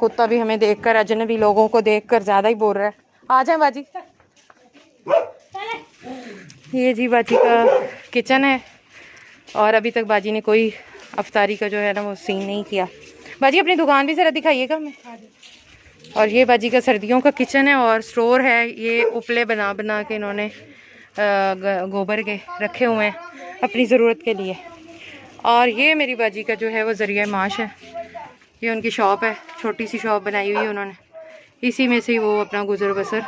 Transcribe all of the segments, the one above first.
कुत्ता भी हमें देखकर, अजनबी लोगों को देखकर ज़्यादा ही बोल रहा है। आ जाए बाजी। ये जी बाजी का किचन है और अभी तक बाजी ने कोई अफ्तारी का जो है ना वो सीन नहीं किया। बाजी अपनी दुकान भी ज़रा दिखाइएगा हमें। और ये बाजी का सर्दियों का किचन है और स्टोर है। ये उपले बना बना के इन्होंने गोबर के रखे हुए हैं अपनी ज़रूरत के लिए। और ये मेरी बाजी का जो है वो ज़रिया माश है। ये उनकी शॉप है, छोटी सी शॉप बनाई हुई है उन्होंने, इसी में से वो अपना गुजर बसर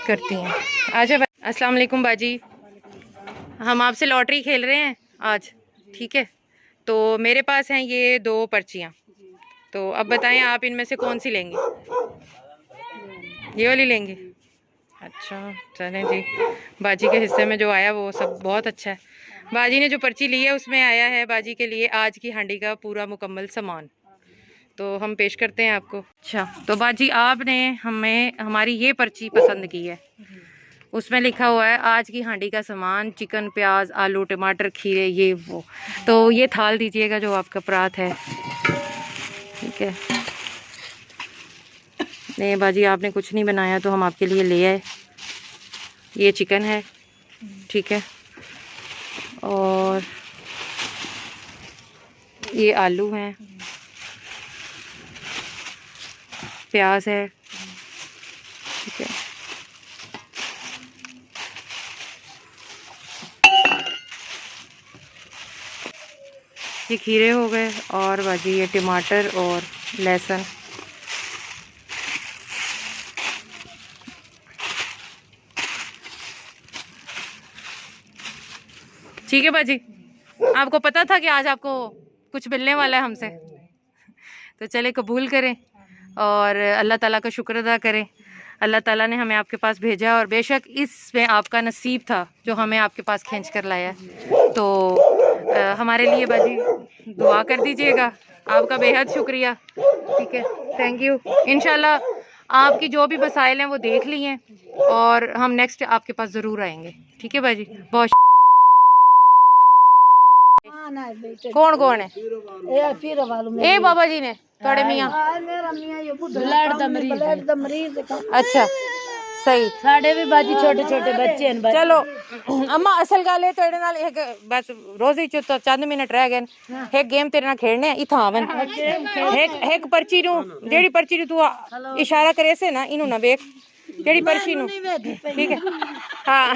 करती हैं। आजा अस्सलाम वालेकुम बाजी, हम आपसे लॉटरी खेल रहे हैं आज, ठीक है? तो मेरे पास हैं ये 2 पर्चियाँ, तो अब बताएं आप इनमें से कौन सी लेंगे? ये वाली लेंगे? अच्छा चलें जी, बाजी के हिस्से में जो आया वो सब बहुत अच्छा है। बाजी ने जो पर्ची ली है उसमें आया है बाजी के लिए आज की हांडी का पूरा मुकम्मल सामान, तो हम पेश करते हैं आपको। अच्छा तो बाजी आपने हमें हमारी ये पर्ची पसंद की है, उसमें लिखा हुआ है आज की हांडी का सामान, चिकन, प्याज, आलू, टमाटर, खीरे, ये वो। तो ये थाल दीजिएगा जो आपका परात है, ठीक है? नहीं बाजी आपने कुछ नहीं बनाया तो हम आपके लिए ले आए। ये चिकन है, ठीक है, और ये आलू हैं, प्याज है, ठीक है, ये खीरे हो गए, और बाजी ये टमाटर और लहसुन। ठीक है बाजी, आपको पता था कि आज आपको कुछ मिलने वाला है हमसे, तो चले कबूल करें और अल्लाह ताला का शुक्र अदा करें। अल्लाह ताला ने हमें आपके पास भेजा और बेशक इसमें आपका नसीब था जो हमें आपके पास खींच कर लाया। तो हमारे लिए बाजी दुआ कर दीजिएगा, आपका बेहद शुक्रिया, ठीक है? Thank you. इंशाल्लाह आपकी जो भी मसाइल हैं वो देख लिए और हम नेक्स्ट आपके पास ज़रूर आएंगे, ठीक है बाजी? बहुत कौन कौन है? ए बाबा जी ने थोड़े मियां अच्छा सही साढ़े भी बाजी छोटे छोटे बच्चे हैं। चलो अम्मा असल गल है तेरे नाल एक बस रोज़ी च तो चंद मिनट रह गए, एक गेम तेरे नाल खेलने इत्थां आवन। एक पर्ची नू जेड़ी पर्ची नू तू इशारा करे से ना इनू ना वेख जेड़ी पर्ची नू, ठीक है? हाँ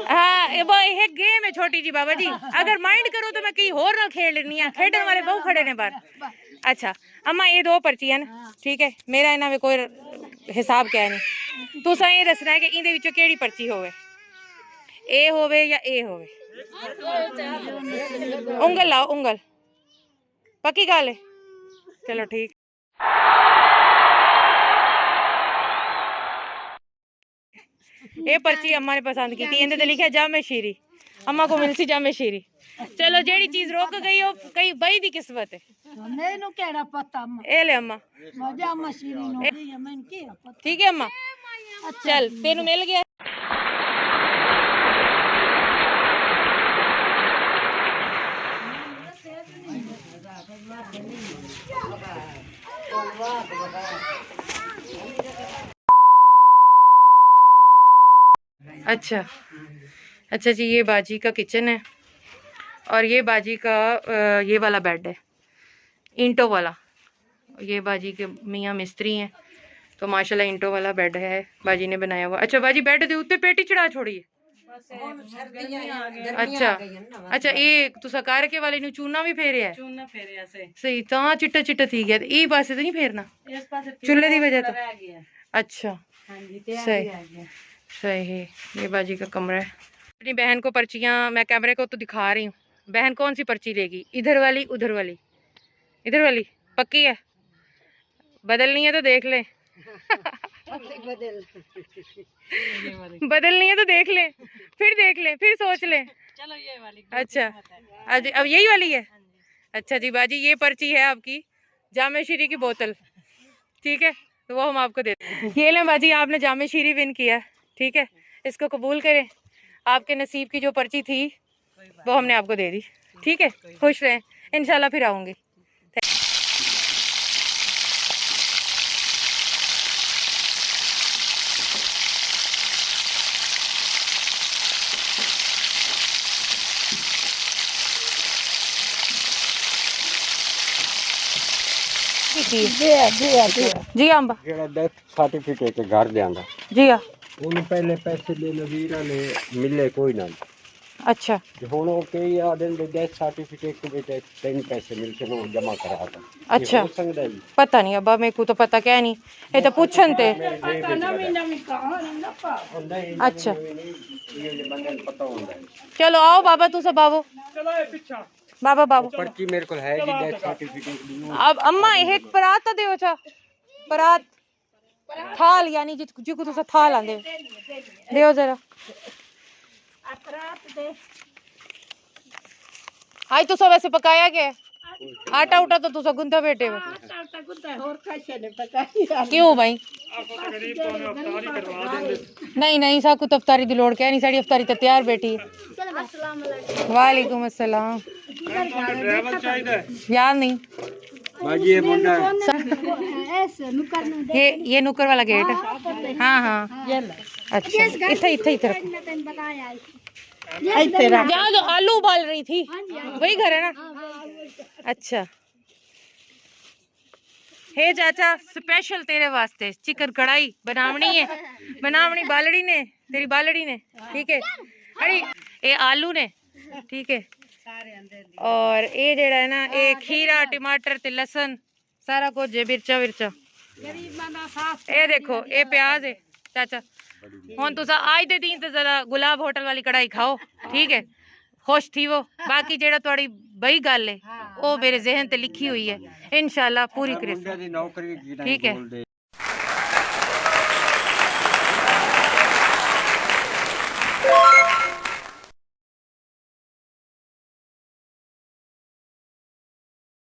हाँ वो एक गेम है छोटी जी बाबा जी, अगर माइंड करो तो मैं कहीं होर ना खेल लेनी है, खेडन वाले बहु खड़े ने बाहर। अच्छा अम्मा ये 2 पर्ची है ना, ठीक है? मेरा इन्हां में कोई हिसाब क्या नहीं, तुसा ये दसना है कि इंदे विचों केड़ी पर्ची होवे, ए होवे या ए होवे। उंगल लाओ उंगल, पक्की गल है? चलो ठीक। ये पर्ची अम्मा ने पसंद की थी, इनते ते लिखा जामे शीरी, अम्मा को मिलसी जामे शीरी। चलो जेड़ी चीज रोक गई हो कई बई दी किस्मत है। मेनू केड़ा पता अम्मा, ए ले अम्मा जामा शीरी नो मैन के पता, ठीक है अम्मा? चल तेनू मिल गया। अच्छा अच्छा जी, ये बाजी का किचन है और ये बाजी का ये वाला बेड है ईंटों वाला। ये बाजी के मियाँ मिस्त्री हैं, तो माशाल्लाह ईंटों वाला बेड है बाजी ने बनाया हुआ। अच्छा बाजी बेड दे उत्ते पेटी चढ़ा छोड़ी है? अच्छा अच्छा ये तुसा कार के वाले नु चूना भी फेरिया है? चूना फेरिया से सही ता चिट्टा चिट्टा थी गया, ई पासे तो नहीं फेरना इस पासे चुल्ले दी वजह तो। अच्छा हां जी सही सही है। ये बाजी का कमरा है। अपनी बहन को पर्चियां मैं कैमरे को तो दिखा रही हूँ, बहन कौन सी पर्ची लेगी, इधर वाली उधर वाली? इधर वाली पक्की है, बदलनी है तो देख ले बदलनी है तो देख ले, फिर देख ले, फिर सोच ले। चलो ये वाली। अच्छा अब यही वाली है? अच्छा जी बाजी ये पर्ची है आपकी जामे शीरी की बोतल, ठीक है? तो वो हम आपको देते हैं। ये लें बाजी आपने जामे शीरी विन किया, ठीक है? इसको कबूल करें, आपके नसीब की जो पर्ची थी वो हमने आपको दे दी, ठीक है? खुश रहें, इंशाल्लाह फिर आऊँगी। की जी अंब ਜਿਹੜਾ ਡੈਥ ਸਰਟੀਫਿਕੇਟ ਘਰ ਲਿਆਂਦਾ जी हाँ ਉਹਨੂੰ ਪਹਿਲੇ ਪੈਸੇ ਦੇ ਨਵੀਰਾਂ ਨੇ ਮਿਲੇ ਕੋਈ ਨਾ अच्छा ਤੇ ਹੁਣ ਉਹ ਕਈ ਆ ਦਿਨ ਦੇ ਡੈਥ ਸਰਟੀਫਿਕੇਟ ਵਿੱਚ 3 ਪੈਸੇ ਮਿਲ ਕੇ ਉਹ ਜਮਾ ਕਰਾ ਤਾ अच्छा ਹੋ ਸਕਦਾ ਜੀ पता नहीं अब्बा मेरे को तो पता क्या नहीं ये तो पूछन ते ਹੁੰਦਾ ਹੀ अच्छा ਇਹ ਬੰਦੇ ਨੂੰ ਪਤਾ ਹੁੰਦਾ ਹੈ चलो आओ बाबा तू सब बाबो बाबा बाबो ਪਰਚੀ ਮੇਰੇ ਕੋਲ ਹੈ ਜੀ ਡੈਥ ਸਰਟੀਫਿਕੇਟ ਦੀ अब अम्मा एक परात तो देओ चा परात थाल यानी जिको तुसा थाल आंदे देओ जरा आज तो सब वैसे पकाया गया आटा उटा तो तुसा गुंदा बैठे हो क्यों भाई नहीं नहीं सा कुछ अफ्तारी दी लोड़ क्या नहीं साड़ी अफ्तारी तो तैयार बैठी है वालेकुम अस्सलाम याद नहीं ਬਾਜੀ ਇਹ ਮੁੰਡਾ ये नुक्कर वाला गेट है हाँ हाँ अच्छा इथे इथे इथे रखो जहाँ जो आलू उबाल रही थी वही घर है ना अच्छा हे चाचा स्पेशल तेरे वास्ते चिकन कढ़ाई बनावनी है बनावनी बालड़ी ने तेरी बालड़ी ने ठीक है अरे ये आलू ने ठीक है और ये जेड़ा है ना ये खीरा टमाटर ते लसन सारा कुछ है मिर्चा विरचा ये देखो ये प्याज है चाचा हुन तुसा आज दे दिन ते जरा गुलाब होटल वाली कढ़ाई खाओ ठीक है खुश थी वो बाकी जेड़ा थोड़ी बई गल है वो मेरे जहन ते लिखी हुई है इंशाल्लाह पूरी करे ਮੁੰਡੇ ਦੀ ਨੌਕਰੀ ਕੀ ठीक है ਬੋਲਦੇ